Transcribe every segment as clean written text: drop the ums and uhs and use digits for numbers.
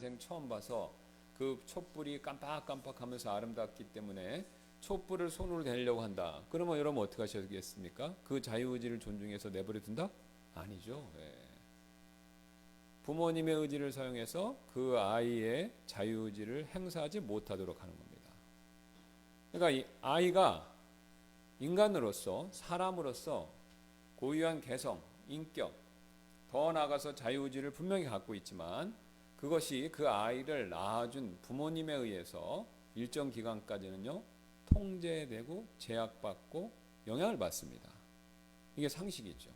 평생 처음 봐서 그 촛불이 깜빡깜빡하면서 아름답기 때문에 촛불을 손으로 대려고 한다. 그러면 여러분 어떻게 하시겠습니까? 그 자유의지를 존중해서 내버려 둔다? 아니죠. 예. 부모님의 의지를 사용해서 그 아이의 자유의지를 행사하지 못하도록 하는 겁니다. 그러니까 이 아이가 인간으로서 사람으로서 고유한 개성, 인격, 더 나아가서 자유의지를 분명히 갖고 있지만 그것이 그 아이를 낳아준 부모님에 의해서 일정 기간까지는요 통제되고 제약받고 영향을 받습니다. 이게 상식이죠.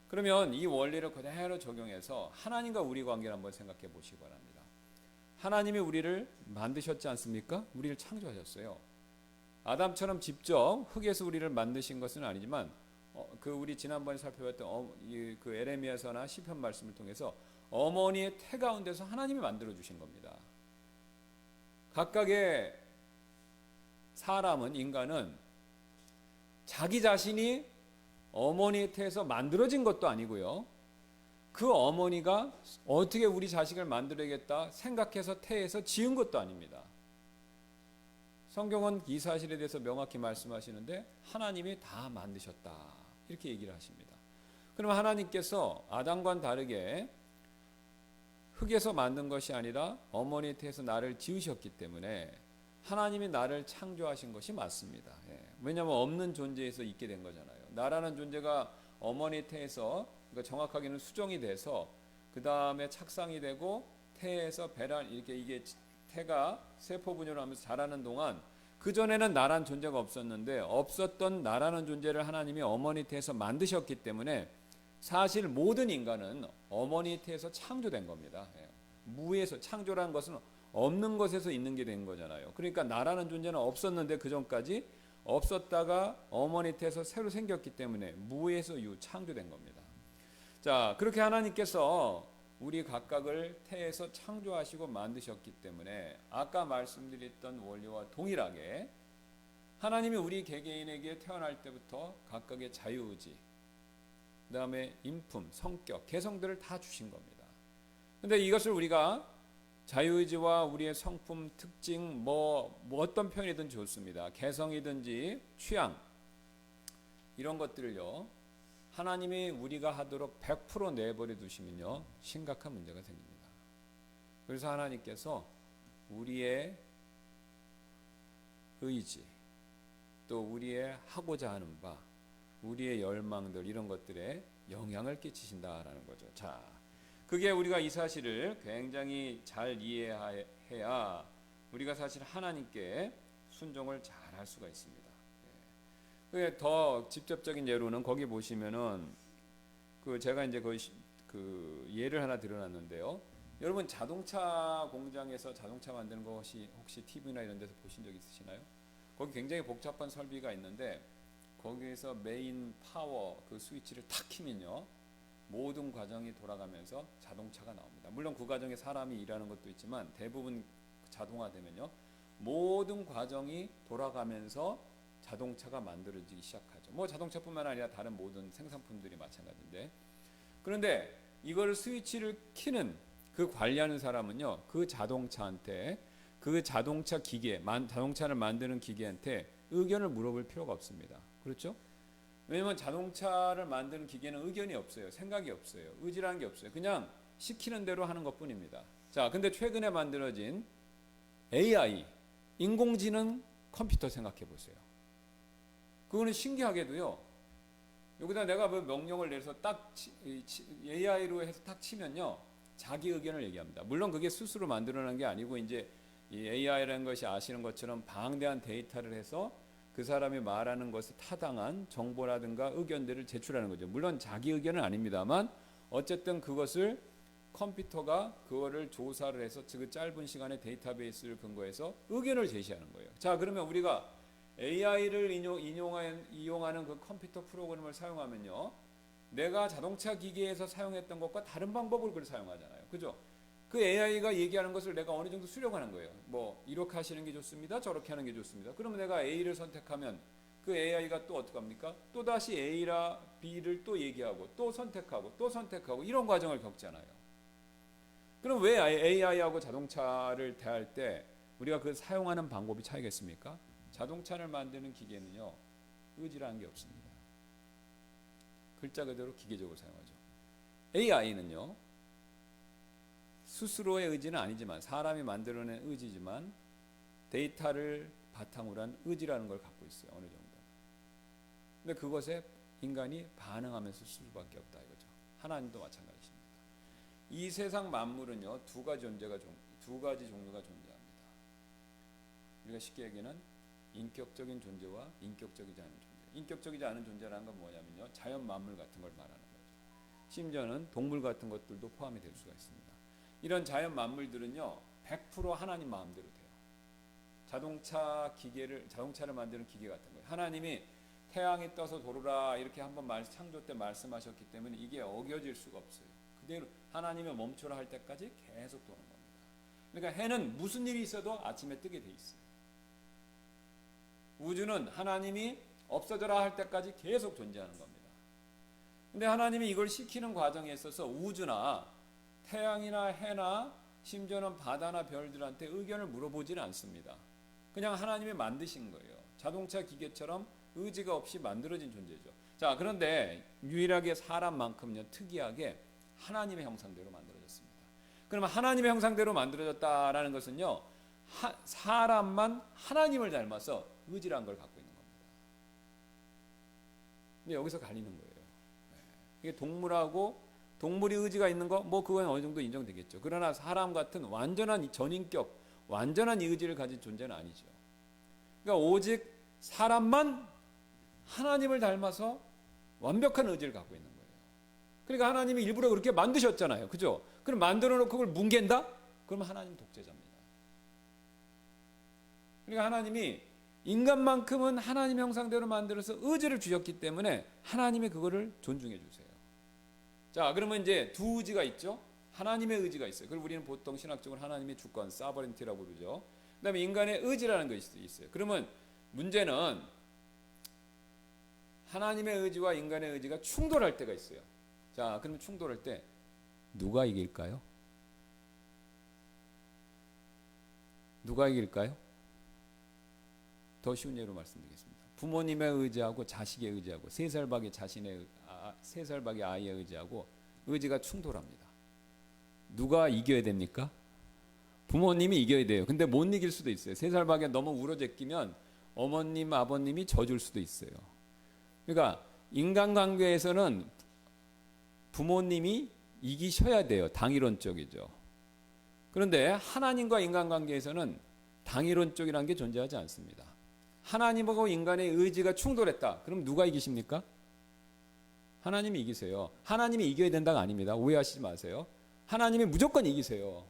그러면 이 원리를 그대로 적용해서 하나님과 우리 관계를 한번 생각해 보시기 바랍니다. 하나님이 우리를 만드셨지 않습니까? 우리를 창조하셨어요. 아담처럼 직접 흙에서 우리를 만드신 것은 아니지만 그 우리 지난번에 살펴봤던 그 에레미야서나 시편 말씀을 통해서 어머니의 태 가운데서 하나님이 만들어 주신 겁니다. 각각의 사람은 인간은 자기 자신이 어머니의 태에서 만들어진 것도 아니고요. 그 어머니가 어떻게 우리 자식을 만들어야겠다 생각해서 태에서 지은 것도 아닙니다. 성경은 이 사실에 대해서 명확히 말씀하시는데 하나님이 다 만드셨다 이렇게 얘기를 하십니다. 그러면 하나님께서 아담과는 다르게 흙에서 만든 것이 아니라 어머니의 태에서 나를 지으셨기 때문에 하나님이 나를 창조하신 것이 맞습니다. 왜냐하면 없는 존재에서 있게 된 거잖아요. 나라는 존재가 어머니 태에서 그러니까 정확하게는 수정이 돼서 그 다음에 착상이 되고 태에서 배란 이렇게 이게 태가 세포 분열을 하면서 자라는 동안 그 전에는 나란 존재가 없었는데 없었던 나라는 존재를 하나님이 어머니 태에서 만드셨기 때문에 사실 모든 인간은 어머니 태에서 창조된 겁니다. 무에서 창조라는 것은 없는 것에서 있는 게 된 거잖아요. 그러니까 나라는 존재는 없었는데 그 전까지 없었다가 어머니 태에서 새로 생겼기 때문에 무에서 유 창조된 겁니다. 자, 그렇게 하나님께서 우리 각각을 태에서 창조하시고 만드셨기 때문에 아까 말씀드렸던 원리와 동일하게 하나님이 우리 개개인에게 태어날 때부터 각각의 자유의지, 그 다음에 인품, 성격, 개성들을 다 주신 겁니다. 근데 이것을 우리가 자유의지와 우리의 성품, 특징, 뭐 어떤 표현이든 좋습니다. 개성이든지 취향 이런 것들을요 하나님이 우리가 하도록 100% 내버려 두시면요 심각한 문제가 생깁니다. 그래서 하나님께서 우리의 의지 또 우리의 하고자 하는 바 우리의 열망들 이런 것들에 영향을 끼치신다라는 거죠. 자, 그게 우리가 이 사실을 굉장히 잘 이해해야 우리가 사실 하나님께 순종을 잘 할 수가 있습니다. 더 직접적인 예로는 거기 보시면은 그 제가 이제 그 예를 하나 드러났는데요. 여러분 자동차 공장에서 자동차 만드는 것이 혹시 TV나 이런 데서 보신 적 있으시나요? 거기 굉장히 복잡한 설비가 있는데 거기에서 메인 파워 그 스위치를 탁 키면요 모든 과정이 돌아가면서 자동차가 나옵니다. 물론 그 과정에 사람이 일하는 것도 있지만 대부분 자동화되면요 모든 과정이 돌아가면서 자동차가 만들어지기 시작하죠. 뭐 자동차뿐만 아니라 다른 모든 생산품들이 마찬가지인데 그런데 이걸 스위치를 키는 그 관리하는 사람은요 그 자동차한테 그 자동차 기계 자동차를 만드는 기계한테 의견을 물어볼 필요가 없습니다. 그렇죠? 왜냐하면 자동차를 만드는 기계는 의견이 없어요. 생각이 없어요. 의지라는 게 없어요. 그냥 시키는 대로 하는 것뿐입니다. 자, 근데 최근에 만들어진 AI 인공지능 컴퓨터 생각해 보세요. 그거는 신기하게도요. 여기다 내가 뭐 명령을 내서 딱 AI로 해서 딱 치면요. 자기 의견을 얘기합니다. 물론 그게 스스로 만들어낸 게 아니고 이제 이 AI라는 것이 아시는 것처럼 방대한 데이터를 해서 그 사람이 말하는 것에 타당한 정보라든가 의견들을 제출하는 거죠. 물론 자기 의견은 아닙니다만 어쨌든 그것을 컴퓨터가 그거를 조사를 해서 그 짧은 시간에 데이터베이스를 근거해서 의견을 제시하는 거예요. 자, 그러면 우리가 AI를 이용하는 그 컴퓨터 프로그램을 사용하면요. 내가 자동차 기계에서 사용했던 것과 다른 방법을 그걸 사용하잖아요. 그죠? 그 AI가 얘기하는 것을 내가 어느 정도 수령하는 거예요. 뭐 이렇게 하시는 게 좋습니다. 저렇게 하는 게 좋습니다. 그러면 내가 A를 선택하면 그 AI가 또 어떻게 합니까? 또 다시 A라 B를 또 얘기하고 또 선택하고 또 선택하고 이런 과정을 겪잖아요. 그럼 왜 AI하고 자동차를 대할 때 우리가 그 사용하는 방법이 차이가 있습니까? 자동차를 만드는 기계는요, 의지라는 게 없습니다. 글자 그대로 기계적으로 사용하죠. AI는요, 스스로의 의지는 아니지만 사람이 만들어낸 의지지만 데이터를 바탕으로 한 의지라는 걸 갖고 있어요. 어느 정도. 근데 그것에 인간이 반응하면서 쓸 수밖에 없다 이거죠. 하나님도 마찬가지입니다. 이 세상 만물은요, 두 가지 종류가 존재합니다. 우리가 쉽게 얘기하는 인격적인 존재와 인격적이지 않은 존재. 인격적이지 않은 존재라는 건 뭐냐면요, 자연 만물 같은 걸 말하는 거죠. 심지어는 동물 같은 것들도 포함이 될 수가 있습니다. 이런 자연 만물들은요, 100% 하나님 마음대로 돼요. 자동차를 만드는 기계 같은 거예요. 하나님이 태양이 떠서 돌으라 이렇게 한번 창조 때 말씀하셨기 때문에 이게 어겨질 수가 없어요. 그대로 하나님이 멈추라 할 때까지 계속 도는 겁니다. 그러니까 해는 무슨 일이 있어도 아침에 뜨게 돼 있어요. 우주는 하나님이 없어져라 할 때까지 계속 존재하는 겁니다. 근데 하나님이 이걸 시키는 과정에 있어서 우주나 태양이나 해나 심지어는 바다나 별들한테 의견을 물어보지는 않습니다. 그냥 하나님이 만드신 거예요. 자동차 기계처럼 의지가 없이 만들어진 존재죠. 자, 그런데 유일하게 사람만큼요, 특이하게 하나님의 형상대로 만들어졌습니다. 그러면 하나님의 형상대로 만들어졌다라는 것은요, 사람만 하나님을 닮아서 의지란 걸 갖고 있는 겁니다. 근데 여기서 갈리는 거예요. 이게 동물이 의지가 있는 거, 뭐 그건 어느 정도 인정되겠죠. 그러나 사람 같은 완전한 전인격, 완전한 의지를 가진 존재는 아니죠. 그러니까 오직 사람만 하나님을 닮아서 완벽한 의지를 갖고 있는 거예요. 그러니까 하나님이 일부러 그렇게 만드셨잖아요. 그죠? 그럼 만들어 놓고 그걸 뭉갠다? 그러면 하나님 독재자입니다. 그러니까 하나님이 인간만큼은 하나님 형상대로 만들어서 의지를 주셨기 때문에 하나님이 그거를 존중해 주세요. 자, 그러면 이제 두 의지가 있죠. 하나님의 의지가 있어요. 그걸 우리는 보통 신학적으로 하나님의 주권, 사버린티라고 부르죠. 그 다음에 인간의 의지라는 것이 있어요. 그러면 문제는 하나님의 의지와 인간의 의지가 충돌할 때가 있어요. 자, 그러면 충돌할 때 누가 이길까요? 누가 이길까요? 더 쉬운 예로 말씀드리겠습니다. 부모님의 의지하고 자식의 의지하고 3살 박의 아이의 의지하고 의지가 충돌합니다. 누가 이겨야 됩니까? 부모님이 이겨야 돼요. 근데 못 이길 수도 있어요. 3살 박에 너무 울어제끼면 어머님, 아버님이 져줄 수도 있어요. 그러니까 인간관계에서는 부모님이 이기셔야 돼요. 당위론적이죠. 그런데 하나님과 인간관계에서는 당위론적이라는 게 존재하지 않습니다. 하나님하고 인간의 의지가 충돌했다. 그럼 누가 이기십니까? 하나님이 이기세요. 하나님이 이겨야 된다가 아닙니다. 오해하시지 마세요. 하나님이 무조건 이기세요.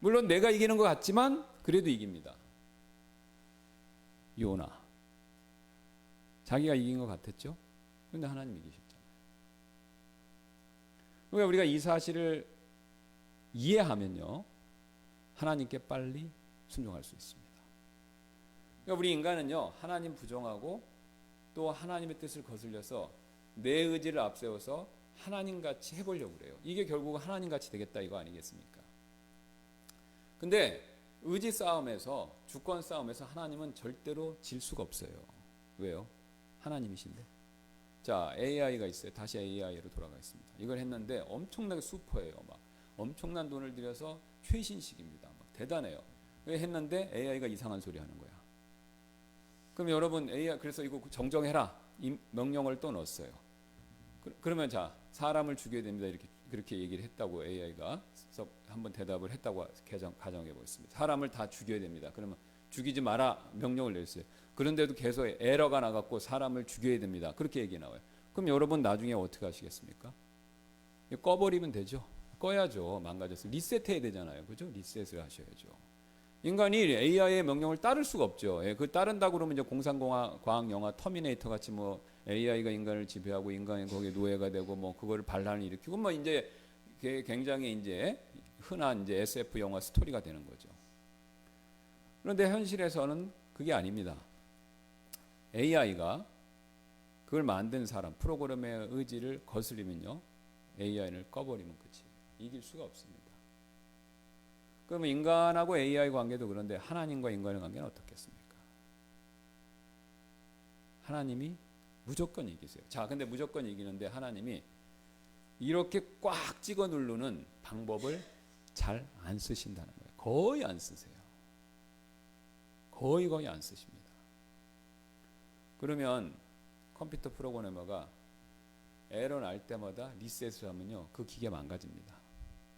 물론 내가 이기는 것 같지만 그래도 이깁니다. 요나. 자기가 이긴 것 같았죠? 그런데 하나님 이기셨잖아요. 그러니까 우리가 이 사실을 이해하면요, 하나님께 빨리 순종할 수 있습니다. 그러니까 우리 인간은요, 하나님 부정하고 또 하나님의 뜻을 거슬려서 내 의지를 앞세워서 하나님같이 해보려고 그래요. 이게 결국 하나님같이 되겠다 이거 아니겠습니까? 근데 의지 싸움에서, 주권 싸움에서 하나님은 절대로 질 수가 없어요. 왜요? 하나님이신데. 자, AI가 있어요. 다시 AI로 돌아가겠습니다. 이걸 했는데 엄청나게 슈퍼예요. 막 엄청난 돈을 들여서 최신식입니다. 막 대단해요. 했는데 AI가 이상한 소리 하는 거야. 그럼 여러분 AI 그래서 이거 정정해라 이 명령을 또 넣었어요. 그러면 자, 사람을 죽여야 됩니다. 이렇게 그렇게 얘기를 했다고 AI가 한번 대답을 했다고 가정해 보겠습니다. 사람을 다 죽여야 됩니다. 그러면 죽이지 마라 명령을 내렸어요. 그런데도 계속 에러가 나갖고 사람을 죽여야 됩니다. 그렇게 얘기 나와요. 그럼 여러분 나중에 어떻게 하시겠습니까? 꺼버리면 되죠. 꺼야죠. 망가져서 리셋해야 되잖아요. 그죠? 리셋을 하셔야죠. 인간이 AI의 명령을 따를 수가 없죠. 예, 그 따른다 그러면 이제 공상과학 영화 터미네이터 같이 뭐 AI가 인간을 지배하고 인간이 거기에 노예가 되고 뭐 그거를 반란을 일으키고 뭐 이제 굉장히 이제 흔한 이제 SF 영화 스토리가 되는 거죠. 그런데 현실에서는 그게 아닙니다. AI가 그걸 만든 사람 프로그램의 의지를 거스리면요, AI를 꺼버리면 끝이에요. 이길 수가 없습니다. 그러면 인간하고 AI 관계도 그런데 하나님과 인간의 관계는 어떻겠습니까? 하나님이 무조건 이기세요. 자, 근데 무조건 이기는데 하나님이 이렇게 꽉 찍어 누르는 방법을 잘 안 쓰신다는 거예요. 거의 안 쓰세요. 거의 안 쓰십니다. 그러면 컴퓨터 프로그래머가 에러 날 때마다 리셋을 하면요, 그 기계 망가집니다.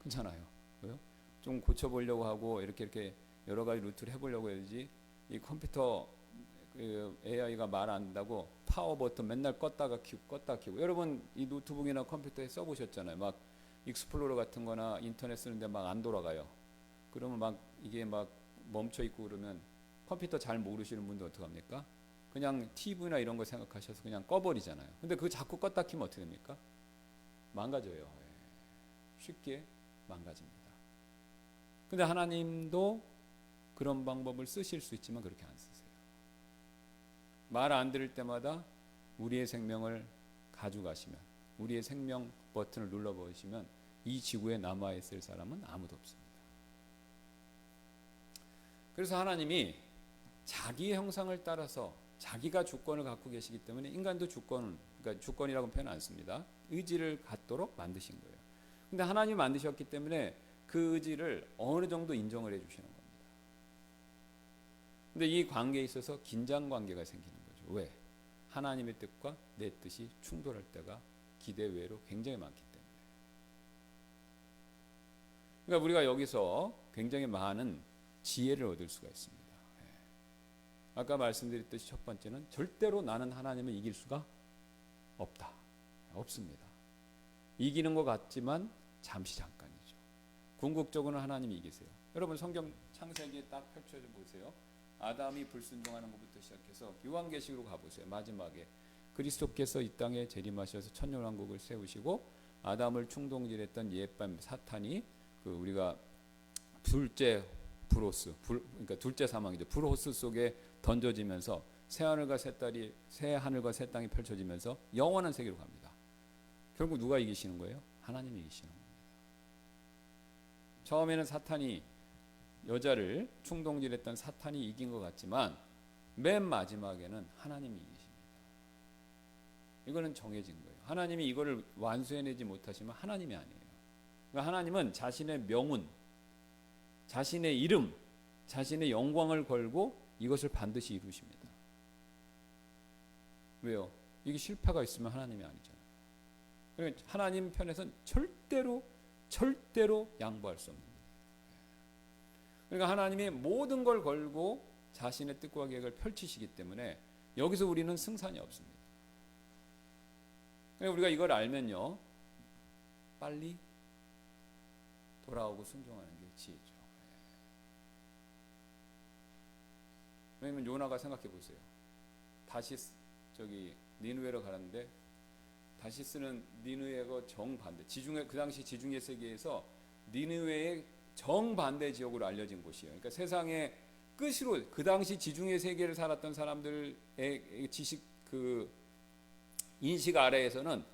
괜찮아요. 왜요? 좀 고쳐보려고 하고 이렇게 여러 가지 루트를 해보려고 해야지, 이 컴퓨터 AI가 말 안 한다고 파워 버튼 맨날 껐다가 켜고. 여러분 이 노트북이나 컴퓨터에 써보셨잖아요. 막 익스플로러 같은 거나 인터넷 쓰는데 막 안 돌아가요. 그러면 막 이게 막 멈춰 있고 그러면 컴퓨터 잘 모르시는 분들 어떡합니까? 그냥 TV나 이런 거 생각하셔서 그냥 꺼버리잖아요. 근데 그거 자꾸 껐다 켜면 어떻게 됩니까? 망가져요. 쉽게 망가집니다. 근데 하나님도 그런 방법을 쓰실 수 있지만 그렇게 안 쓰세요. 말 안 들을 때마다 우리의 생명을 가져가시면, 우리의 생명 버튼을 눌러버리시면 이 지구에 남아있을 사람은 아무도 없습니다. 그래서 하나님이 자기의 형상을 따라서 자기가 주권을 갖고 계시기 때문에 인간도 그러니까 주권이라고 표현 안 씁니다. 의지를 갖도록 만드신 거예요. 근데 하나님이 만드셨기 때문에 그 의지를 어느 정도 인정을 해주시는 겁니다. 근데 이 관계에 있어서 긴장 관계가 생기는 거죠. 왜? 하나님의 뜻과 내 뜻이 충돌할 때가 기대 외로 굉장히 많기 때문에. 그러니까 우리가 여기서 굉장히 많은 지혜를 얻을 수가 있습니다. 아까 말씀드렸듯이 첫 번째는 절대로 나는 하나님을 이길 수가 없다. 없습니다. 이기는 것 같지만 잠시 잠깐이죠. 궁극적으로는 하나님이 이기세요. 여러분 성경 창세기에 딱 펼쳐져 보세요. 아담이 불순종하는 것부터 시작해서 요한계시록으로 가보세요. 마지막에 그리스도께서 이 땅에 재림하셔서 천년왕국을 세우시고 아담을 충동질했던 옛밤 사탄이 그 우리가 둘째 브로스, 그러니까 둘째 사망이죠. 브로스 속에 던져지면서 새 하늘과 새 땅이 펼쳐지면서 영원한 세계로 갑니다. 결국 누가 이기시는 거예요? 하나님이 이기시는 겁니다. 처음에는 사탄이 여자를 충동질했던 사탄이 이긴 것 같지만 맨 마지막에는 하나님이 이기십니다. 이거는 정해진 거예요. 하나님이 이거를 완수해내지 못하시면 하나님이 아니에요. 그러니까 하나님은 자신의 명운, 자신의 이름, 자신의 영광을 걸고 이것을 반드시 이루십니다. 왜요? 이게 실패가 있으면 하나님이 아니잖아요. 그러니까 하나님 편에서는 절대로 양보할 수 없는 거예요. 그러니까 하나님이 모든 걸 걸고 자신의 뜻과 계획을 펼치시기 때문에 여기서 우리는 승산이 없습니다. 그러니까 우리가 이걸 알면요, 빨리 돌아오고 순종하는 게 지혜죠. 왜냐면 요나가 생각해 보세요. 다시 니느웨로 가는데 다시스는 니느웨가 정반대, 그 당시 지중해 세계에서 니느웨의 정반대 지역으로 알려진 곳이에요. 그러니까 세상의 끝으로 그 당시 지중해 세계를 살았던 사람들의 지식 인식 아래에서는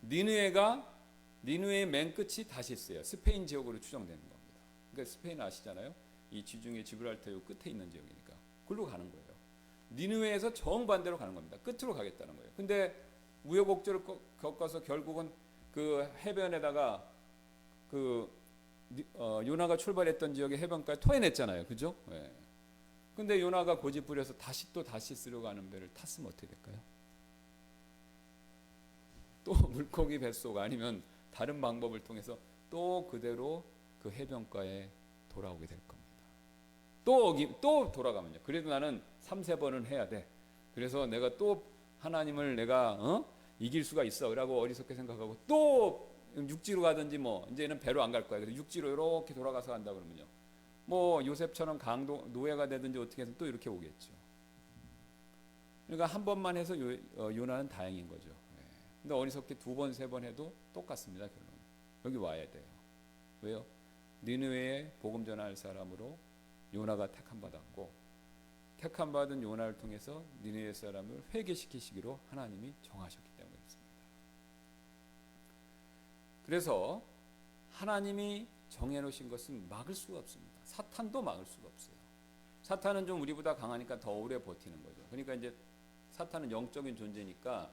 니느웨의 맨 끝이 다시스예요. 스페인 지역으로 추정되는 겁니다. 그러니까 스페인 아시잖아요. 이 지중해 지브랄타르 끝에 있는 지역이니까 그걸로 가는 거예요. 니느웨에서 정반대로 가는 겁니다. 끝으로 가겠다는 거예요. 근데 우여곡절을 겪어서 결국은 그 해변에다가 요나가 출발했던 지역의 해변가에 토해냈잖아요. 그죠? 네. 근데 요나가 고집 부려서 다시 쓰러 가는 배를 탔으면 어떻게 될까요? 또 물고기 뱃속 아니면 다른 방법을 통해서 또 그대로 그 해변가에 돌아오게 될 겁니다. 또 돌아가면요. 그래도 나는 3-4번은 해야 돼. 그래서 내가 또 하나님을 내가 이길 수가 있어 라고 어리석게 생각하고 또 육지로 가든지 뭐 이제는 배로 안 갈 거야. 그래서 육지로 이렇게 돌아가서 간다 그러면요. 뭐 요셉처럼 노예가 되든지 어떻게 해서 또 이렇게 오겠죠. 그러니까 한 번만 해서 요나는 다행인 거죠. 근데 어리석게 2번, 3번 해도 똑같습니다. 결론. 여기 와야 돼요. 왜요? 니느웨에 복음 전할 사람으로 요나가 택함 받았고 택함 받은 요나를 통해서 니느웨 사람을 회개시키시기로 하나님이 정하셨기 때문에 그렇습니다. 그래서 하나님이 정해놓으신 것은 막을 수가 없습니다. 사탄도 막을 수가 없어요. 사탄은 좀 우리보다 강하니까 더 오래 버티는 거죠. 그러니까 이제 사탄은 영적인 존재니까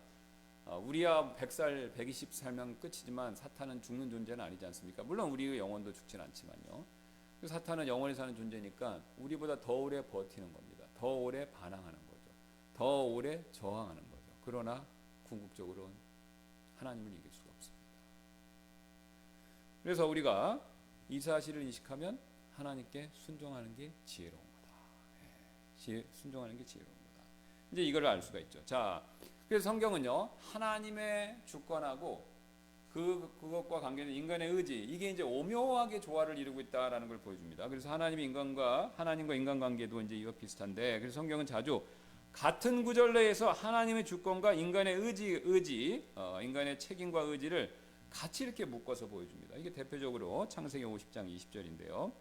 우리야 100살, 120 살면 끝이지만 사탄은 죽는 존재는 아니지 않습니까? 물론 우리의 영혼도 죽진 않지만요. 사탄은 영원히 사는 존재니까 우리보다 더 오래 버티는 겁니다. 더 오래 반항하는 거죠. 더 오래 저항하는 거죠. 그러나 궁극적으로는 하나님을 이길 수가 없습니다. 그래서 우리가 이 사실을 인식하면 하나님께 순종하는 게 지혜로운 거다. 순종하는 게 지혜로운 거다. 이제 이걸 알 수가 있죠. 자, 그래서 성경은요, 하나님의 주권하고 그것과 관계된 인간의 의지, 이게 이제 오묘하게 조화를 이루고 있다라는 걸 보여줍니다. 그래서 하나님과 인간 관계도 이제 이거 비슷한데, 그래서 성경은 자주 같은 구절 내에서 하나님의 주권과 인간의 의지, 인간의 책임과 의지를 같이 이렇게 묶어서 보여줍니다. 이게 대표적으로 창세기 50장 20절인데요.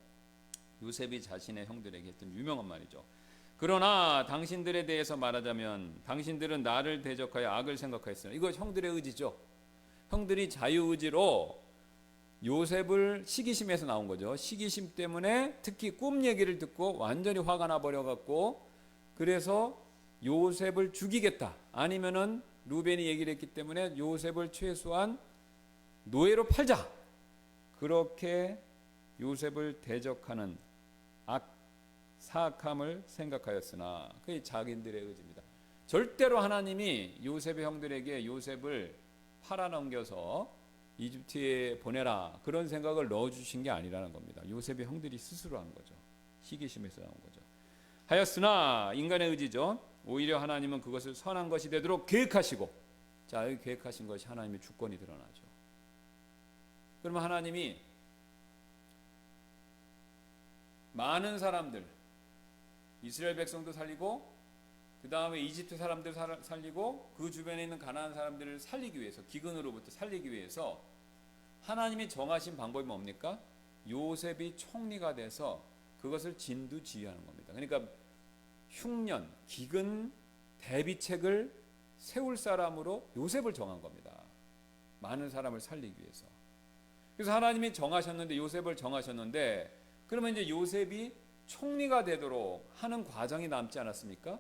요셉이 자신의 형들에게 했던 유명한 말이죠. 그러나 당신들에 대해서 말하자면 당신들은 나를 대적하여 악을 생각하였으나, 이거 형들의 의지죠. 형들이 자유의지로 요셉을, 시기심에서 나온 거죠. 시기심 때문에 특히 꿈 얘기를 듣고 완전히 화가 나버려갖고, 그래서 요셉을 죽이겠다, 아니면은 루벤이 얘기를 했기 때문에 요셉을 최소한 노예로 팔자, 그렇게 요셉을 대적하는 사악함을 생각하였으나, 그게 자기들의 의지입니다. 절대로 하나님이 요셉의 형들에게 요셉을 팔아넘겨서 이집트에 보내라, 그런 생각을 넣어주신 게 아니라는 겁니다. 요셉의 형들이 스스로 한 거죠. 시기심에서 나온 거죠. 하였으나 인간의 의지죠. 오히려 하나님은 그것을 선한 것이 되도록 계획하시고, 자, 여기 계획하신 것이 하나님의 주권이 드러나죠. 그러면 하나님이 많은 사람들, 이스라엘 백성도 살리고, 그 다음에 이집트 사람들 살리고, 그 주변에 있는 가나안 사람들을 살리기 위해서, 기근으로부터 살리기 위해서 하나님이 정하신 방법이 뭡니까? 요셉이 총리가 돼서 그것을 진두지휘하는 겁니다. 그러니까 흉년, 기근 대비책을 세울 사람으로 요셉을 정한 겁니다. 많은 사람을 살리기 위해서. 그래서 하나님이 정하셨는데, 요셉을 정하셨는데, 그러면 이제 요셉이 총리가 되도록 하는 과정이 남지 않았습니까?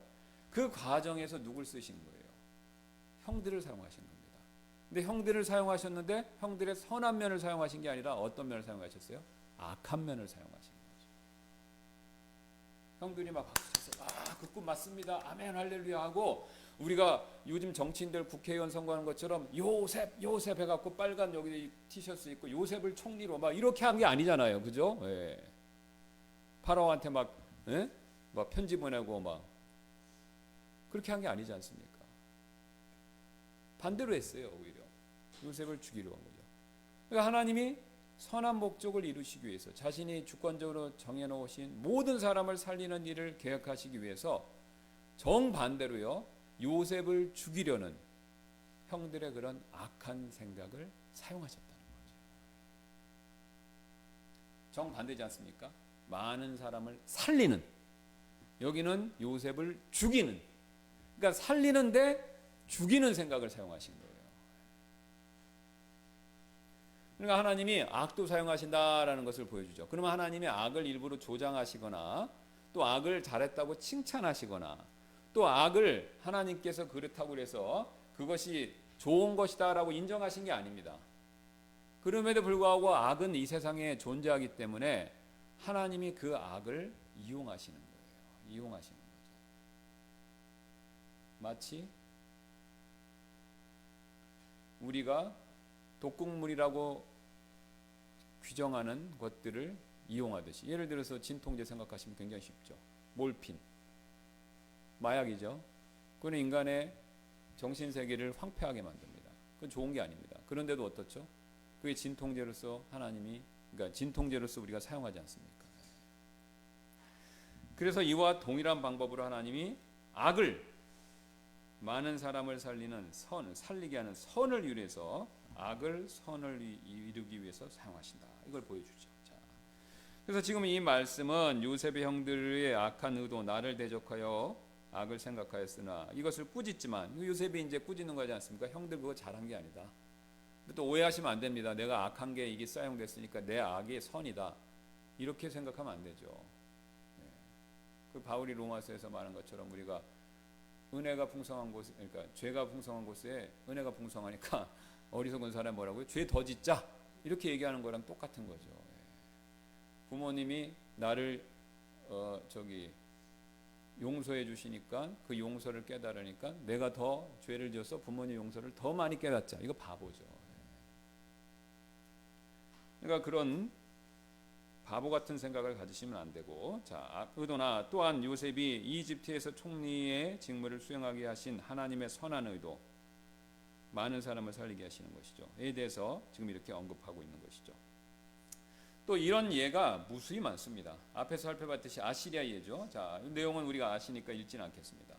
그 과정에서 누굴 쓰신 거예요? 형들을 사용하신 겁니다. 근데 형들을 사용하셨는데 형들의 선한 면을 사용하신 게 아니라 어떤 면을 사용하셨어요? 악한 면을 사용하신 거죠. 형들이 막 박수 쳐서 그 꿈 맞습니다, 아멘 할렐루야 하고, 우리가 요즘 정치인들 국회의원 선거하는 것처럼 요셉 해갖고 빨간 여기 티셔츠 입고 요셉을 총리로 막 이렇게 한 게 아니잖아요. 그죠? 예. 파라오한테 막 편지 보내고 막 그렇게 한 게 아니지 않습니까? 반대로 했어요. 오히려 요셉을 죽이려 한 거죠. 그러니까 하나님이 선한 목적을 이루시기 위해서, 자신이 주권적으로 정해놓으신 모든 사람을 살리는 일을 계획하시기 위해서 정반대로요, 요셉을 죽이려는 형들의 그런 악한 생각을 사용하셨다는 거죠. 정반대지 않습니까? 많은 사람을 살리는, 여기는 요셉을 죽이는, 그러니까 살리는데 죽이는 생각을 사용하신 거예요. 그러니까 하나님이 악도 사용하신다라는 것을 보여주죠. 그러면 하나님이 악을 일부러 조장하시거나, 또 악을 잘했다고 칭찬하시거나, 또 악을 하나님께서 그렇다고 해서 그것이 좋은 것이다라고 인정하신 게 아닙니다. 그럼에도 불구하고 악은 이 세상에 존재하기 때문에 하나님이 그 악을 이용하시는 거예요. 이용하시는 거죠. 마치 우리가 독극물이라고 규정하는 것들을 이용하듯이, 예를 들어서 진통제 생각하시면 굉장히 쉽죠. 몰핀, 마약이죠. 그건 인간의 정신세계를 황폐하게 만듭니다. 그건 좋은 게 아닙니다. 그런데도 어떻죠? 그게 진통제로서 그러니까 진통제로서 우리가 사용하지 않습니까? 그래서 이와 동일한 방법으로 하나님이 악을, 많은 사람을 살리게 하는 선을 위해서 악을 선을 이루기 위해서 사용하신다, 이걸 보여주죠. 자, 그래서 지금 이 말씀은 요셉의 형들의 악한 의도, 나를 대적하여 악을 생각하였으나 이것을 꾸짖지만, 요셉이 이제 꾸짖는 거지 않습니까? 형들 그거 잘한 게 아니다. 또 오해하시면 안 됩니다. 내가 악한 게 이게 사용됐으니까 내 악이 선이다. 이렇게 생각하면 안 되죠. 네. 그 바울이 로마서에서 말한 것처럼 우리가 은혜가 풍성한 곳, 그러니까 죄가 풍성한 곳에 은혜가 풍성하니까 어리석은 사람이 뭐라고요? 죄 더 짓자. 이렇게 얘기하는 거랑 똑같은 거죠. 예. 부모님이 나를 용서해 주시니까 그 용서를 깨달으니까 내가 더 죄를 지어서 부모님 용서를 더 많이 깨닫자. 이거 바보죠. 예. 그러니까 그런 바보 같은 생각을 가지시면 안 되고, 자, 의도나 또한 요셉이 이집트에서 총리의 직무를 수행하게 하신 하나님의 선한 의도, 많은 사람을 살리게 하시는 것이죠.에 대해서 지금 이렇게 언급하고 있는 것이죠. 또 이런 예가 무수히 많습니다. 앞에서 살펴봤듯이 아시리아 예죠. 자, 내용은 우리가 아시니까 읽지는 않겠습니다.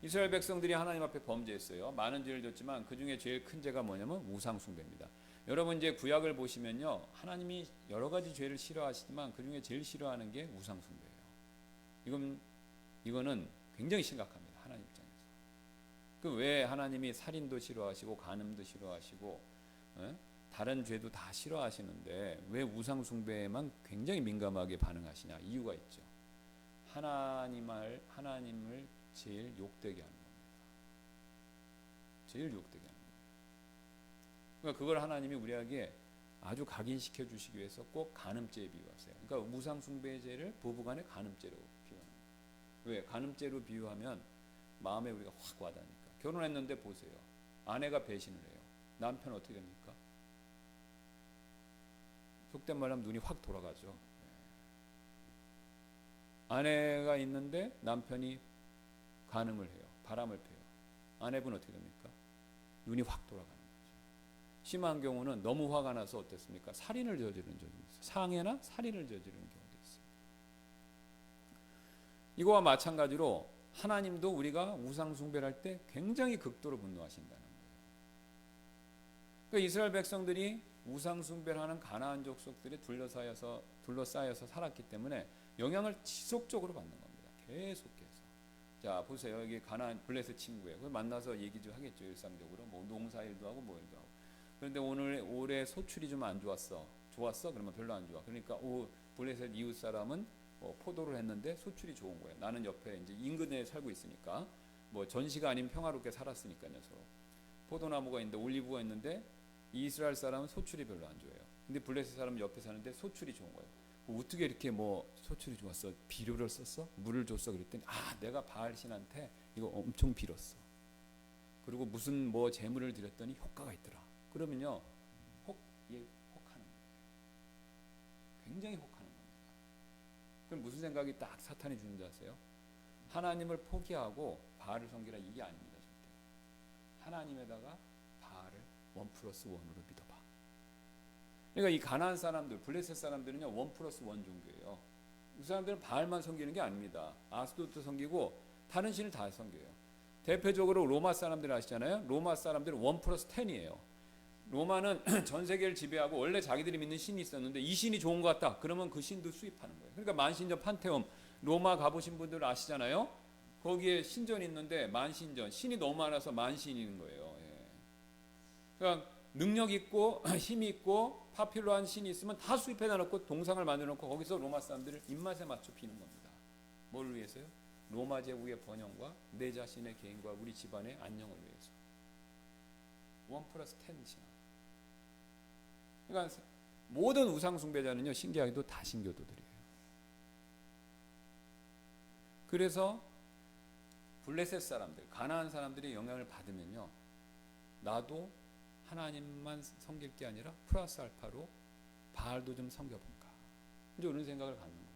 이스라엘 백성들이 하나님 앞에 범죄했어요. 많은 죄를 졌지만 그 중에 제일 큰 죄가 뭐냐면 우상 숭배입니다. 여러분 이제 구약을 보시면요, 하나님이 여러 가지 죄를 싫어하시지만 그 중에 제일 싫어하는 게 우상 숭배예요. 이거는 굉장히 심각합니다. 하나님 입장에서. 그 왜 하나님이 살인도 싫어하시고 간음도 싫어하시고 다른 죄도 다 싫어하시는데 왜 우상 숭배에만 굉장히 민감하게 반응하시냐? 이유가 있죠. 하나님을 제일 욕되게 하는 겁니다. 제일 욕되게 하는 거예요. 그러니까 그걸 하나님이 우리에게 아주 각인시켜 주시기 위해서 꼭 간음죄에 비유하세요. 그러니까 우상 숭배의 죄를 부부간의 간음죄로 비유하는 거예요. 왜? 간음죄로 비유하면 마음에 우리가 확 와닿으니까. 결혼했는데 보세요. 아내가 배신을 해요. 남편 어떻게 됩니까? 속된 말하면 눈이 확 돌아가죠. 아내가 있는데 남편이 간음을 해요. 바람을 펴요. 아내분 어떻게 됩니까? 눈이 확 돌아가는 거죠. 심한 경우는 너무 화가 나서 어땠습니까? 살인을 저지르는 적이 있어요. 상해나 살인을 저지르는 경우도 있어요. 이거와 마찬가지로 하나님도 우리가 우상 숭배를 할 때 굉장히 극도로 분노하신다는 거예요. 그러니까 이스라엘 백성들이 우상 숭배를 하는 가나안 족속들이 둘러싸여서 살았기 때문에 영향을 지속적으로 받는 겁니다. 계속해서. 자, 보세요. 여기 가나안 블레셋 친구예요. 그걸 만나서 얘기 좀 하겠죠. 일상적으로. 뭐 농사일도 하고 뭐 일도 하고. 그런데 올해 소출이 좀 안 좋았어. 좋았어? 그러면 별로 안 좋아. 그러니까 블레셋 이웃 사람은 포도를 했는데 소출이 좋은 거예요. 나는 옆에 이제 인근에 살고 있으니까 뭐 전시가 아닌 평화롭게 살았으니까요. 서로. 포도나무가 있는데 올리브가 있는데 이스라엘 사람은 소출이 별로 안 좋아요. 근데 블레셋 사람은 옆에 사는데 소출이 좋은 거예요. 어떻게 이렇게 소출이 좋았어? 비료를 썼어? 물을 줬어? 그랬더니 내가 바알 신한테 이거 엄청 빌었어. 그리고 무슨 재물을 드렸더니 효과가 있더라. 그러면요, 혹하는 거예요. 굉장히 혹하는 겁니다. 그럼 무슨 생각이 딱 사탄이 주는 줄 아세요? 하나님을 포기하고 바알을 섬기라, 이게 아닙니다. 절대. 하나님에다가 바알을 1+1으로 믿어봐. 그러니까 이 가나안 사람들, 블레셋 사람들은요 1+1 종교예요. 이 사람들은 바알만 섬기는 게 아닙니다. 아스도도 섬기고 다른 신을 다 섬겨요. 대표적으로 로마 사람들 아시잖아요. 로마 사람들은 1+10이에요. 로마는 전 세계를 지배하고 원래 자기들이 믿는 신이 있었는데 이 신이 좋은 것 같다. 그러면 그 신도 수입하는 거예요. 그러니까 만신전 판테온, 로마 가보신 분들 아시잖아요. 거기에 신전이 있는데 만신전, 신이 너무 많아서 만신이 있는 거예요. 예. 그러니까 능력 있고 힘이 있고 파퓰러한 신이 있으면 다 수입해다 놓고 동상을 만들어 놓고 거기서 로마 사람들을 입맛에 맞춰 비는 겁니다. 뭘 위해서요? 로마 제국의 번영과 내 자신의 개인과 우리 집안의 안녕을 위해서. 1+10 신앙. 그러니까 모든 우상 숭배자는요, 신기하게도 다 신교도들이에요. 그래서 블레셋 사람들, 가나안 사람들의 영향을 받으면요, 나도 하나님만 섬길 게 아니라 플러스 알파로 바알도 좀 섬겨볼까, 이제 이런 생각을 갖는 거죠.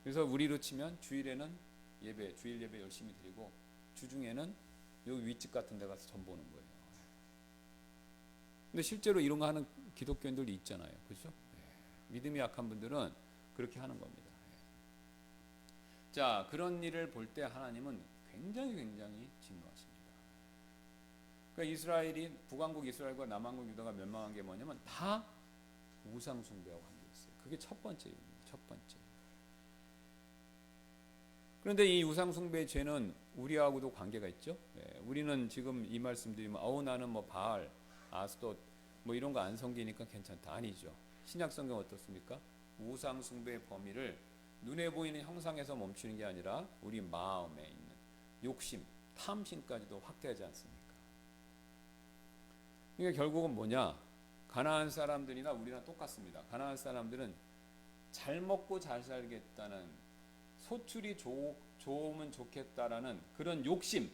그래서 우리로 치면 주일에는 주일 예배 열심히 드리고 주중에는 여기 윗집 같은 데 가서 전 보는 거예요. 근데 실제로 이런 거 하는 기독교인들도 있잖아요. 그렇죠? 믿음이 약한 분들은 그렇게 하는 겁니다. 자, 그런 일을 볼 때 하나님은 굉장히 진노하십니다. 그러니까 이스라엘이, 북왕국 이스라엘과 남왕국 유다가 멸망한 게 뭐냐면 다 우상 숭배하고 관계있어요. 그게 첫 번째 이유입니다. 첫 번째. 그런데 이 우상 숭배의 죄는 우리하고도 관계가 있죠. 우리는 지금 이 말씀드리면 나는 바알, 아스돗 뭐 이런 거 안 섬기니까 괜찮다. 아니죠. 신약 성경 어떻습니까? 우상 숭배의 범위를 눈에 보이는 형상에서 멈추는 게 아니라 우리 마음에 있는 욕심, 탐심까지도 확대하지 않습니까? 이게 결국은 뭐냐? 가나안 사람들이나 우리랑 똑같습니다. 가나안 사람들은 잘 먹고 잘 살겠다는, 소출이 좋으면 좋겠다라는 그런 욕심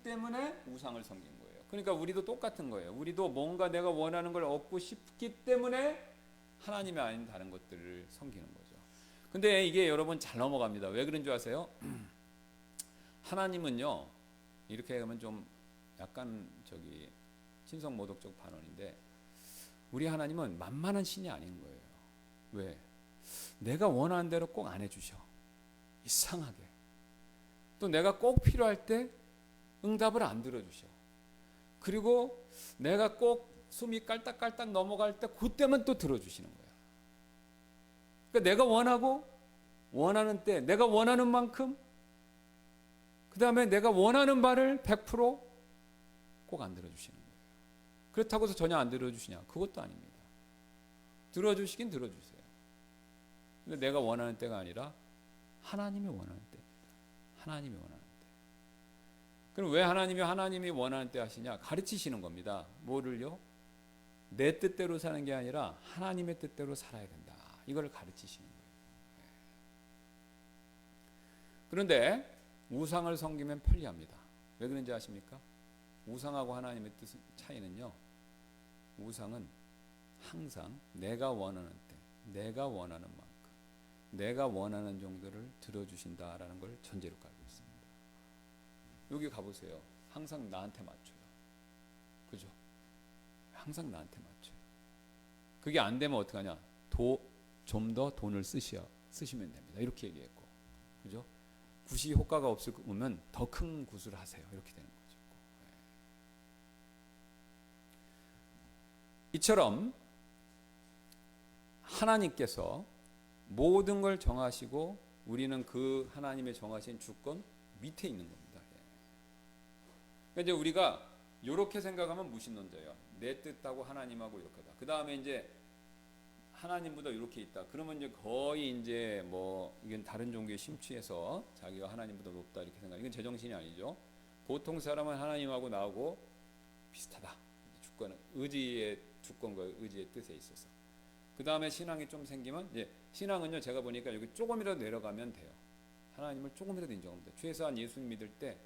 때문에 우상을 섬긴 거예요. 그러니까 우리도 똑같은 거예요. 우리도 뭔가 내가 원하는 걸 얻고 싶기 때문에 하나님이 아닌 다른 것들을 섬기는 거죠. 근데 이게 여러분 잘 넘어갑니다. 왜 그런 줄 아세요? 하나님은요, 이렇게 하면 좀 약간 신성모독적 반언인데, 우리 하나님은 만만한 신이 아닌 거예요. 왜? 내가 원하는 대로 꼭 안 해주셔. 이상하게. 또 내가 꼭 필요할 때 응답을 안 들어주셔. 그리고 내가 꼭 숨이 깔딱깔딱 넘어갈 때 그때만 또 들어주시는 거야. 그러니까 내가 원하는 때 내가 원하는 만큼, 그 다음에 내가 원하는 바를 100% 꼭 안 들어주시는 거예요. 그렇다고 해서 전혀 안 들어주시냐? 그것도 아닙니다. 들어주시긴 들어주세요. 근데 내가 원하는 때가 아니라 하나님이 원하는 때입니다. 하나님이 원하는 때. 그럼 왜 하나님이 원하는 때 하시냐? 가르치시는 겁니다. 뭐를요? 내 뜻대로 사는 게 아니라 하나님의 뜻대로 살아야 된다. 이걸 가르치시는 거예요. 그런데 우상을 섬기면 편리합니다. 왜 그런지 아십니까? 우상하고 하나님의 뜻 차이는요, 우상은 항상 내가 원하는 때, 내가 원하는 만큼, 내가 원하는 정도를 들어주신다라는 걸 전제로 깔고 있습니다. 여기 가보세요. 항상 나한테 맞춰요. 그죠? 항상 나한테 맞춰요. 그게 안 되면 어떡하냐? 좀 더 돈을 쓰시면 됩니다. 이렇게 얘기했고, 그죠? 굿이 효과가 없으면 더 큰 굿을 하세요. 이렇게 되는 거죠. 이처럼 하나님께서 모든 걸 정하시고 우리는 그 하나님의 정하신 주권 밑에 있는 겁니다. 그러니까 이제 우리가 이렇게 생각하면 무신론자예요. 내 뜻하고 하나님하고 이렇게다. 그 다음에 이제 하나님보다 이렇게 있다. 그러면 이제 거의 이제 이건 다른 종교에 심취해서 자기가 하나님보다 높다 이렇게 생각. 이건 제정신이 아니죠. 보통 사람은 하나님하고 나하고 비슷하다. 주권은 의지의 주권과 의지의 뜻에 있어서. 그 다음에 신앙이 좀 생기면 이제 신앙은요, 제가 보니까 여기 조금이라도 내려가면 돼요. 하나님을 조금이라도 인정하면 돼요. 최소한 예수님 믿을 때,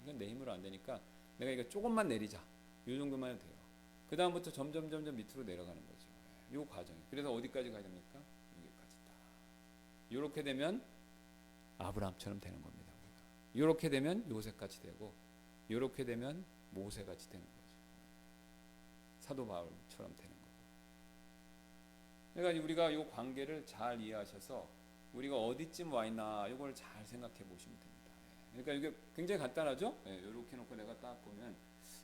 이건 내 힘으로 안 되니까 내가 이거 조금만 내리자. 이 정도만 해도 돼요. 그 다음부터 점점 밑으로 내려가는 거죠. 이 과정이. 그래서 어디까지 가야 됩니까? 여기까지 다. 이렇게 되면 아브라함처럼 되는 겁니다. 이렇게 되면 요셉같이 되고, 이렇게 되면 모세같이 되는 거죠. 사도 바울처럼 되는 거죠. 그러니까 우리가 이 관계를 잘 이해하셔서 우리가 어디쯤 와 있나 이걸 잘 생각해 보시면 됩니다. 그러니까 이게 굉장히 간단하죠? 이렇게 놓고 내가 딱 보면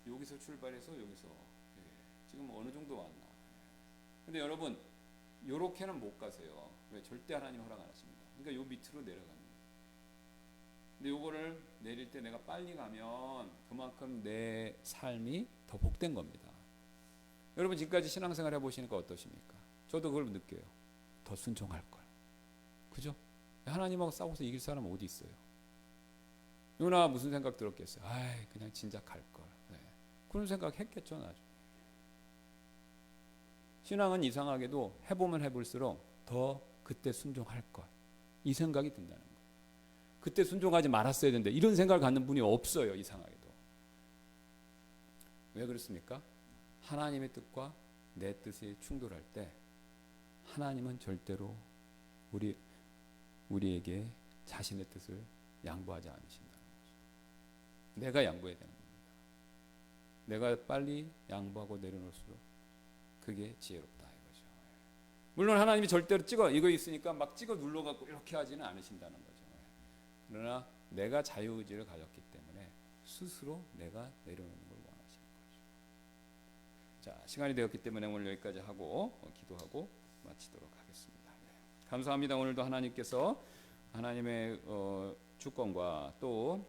여기서 출발해서 여기서 지금 어느 정도 왔나. 근데 여러분 요렇게는 못 가세요. 왜? 절대 하나님 허락 안 하십니다. 그러니까 요 밑으로 내려가는 거예요. 근데 요거를 내릴 때 내가 빨리 가면 그만큼 내 삶이 더 복된 겁니다. 여러분 지금까지 신앙생활 해보시니까 어떠십니까? 저도 그걸 느껴요. 더 순종할 걸. 그죠? 하나님하고 싸워서 이길 사람은 어디 있어요? 요나 무슨 생각 들었겠어요? 그냥 진작 갈 걸. 그런 생각 했겠죠, 나중에. 신앙은 이상하게도 해보면 해볼수록 더 그때 순종할 걸. 이 생각이 든다는 거예요. 그때 순종하지 말았어야 되는데 이런 생각을 갖는 분이 없어요, 이상하게도. 왜 그렇습니까? 하나님의 뜻과 내 뜻이 충돌할 때 하나님은 절대로 우리에게 자신의 뜻을 양보하지 않으신다는 거죠. 내가 양보해야 되는 겁니다. 내가 빨리 양보하고 내려놓을수록 그게 지혜롭다 이거죠. 물론 하나님이 절대로 이거 있으니까 막 찍어 눌러갖고 이렇게 하지는 않으신다는 거죠. 그러나 내가 자유의지를 가졌기 때문에 스스로 내가 내려놓는 걸 원하시는 거죠. 자, 시간이 되었기 때문에 오늘 여기까지 하고 기도하고 마치도록 하겠습니다. 감사합니다. 오늘도 하나님께서 하나님의 주권과 또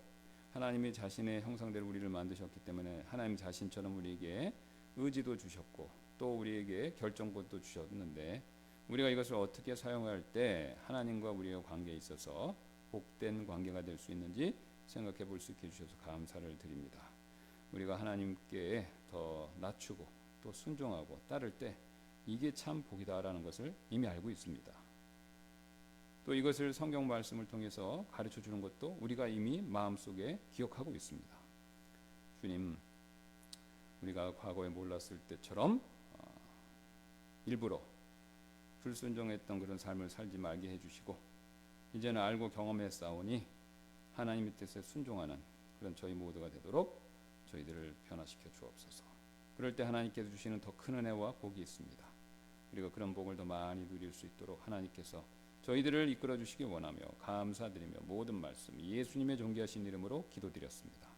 하나님이 자신의 형상대로 우리를 만드셨기 때문에 하나님 자신처럼 우리에게 의지도 주셨고 또 우리에게 결정권도 주셨는데 우리가 이것을 어떻게 사용할 때 하나님과 우리의 관계에 있어서 복된 관계가 될 수 있는지 생각해 볼 수 있게 해주셔서 감사를 드립니다. 우리가 하나님께 더 낮추고 또 순종하고 따를 때 이게 참 복이다라는 것을 이미 알고 있습니다. 또 이것을 성경 말씀을 통해서 가르쳐 주는 것도 우리가 이미 마음속에 기억하고 있습니다. 주님, 우리가 과거에 몰랐을 때처럼 일부러 불순종했던 그런 삶을 살지 말게 해주시고 이제는 알고 경험했사오니 하나님의 뜻에 순종하는 그런 저희 모두가 되도록 저희들을 변화시켜 주옵소서. 그럴 때 하나님께서 주시는 더 큰 은혜와 복이 있습니다. 우리가 그런 복을 더 많이 누릴 수 있도록 하나님께서 저희들을 이끌어 주시기 원하며 감사드리며 모든 말씀 예수님의 존귀하신 이름으로 기도드렸습니다.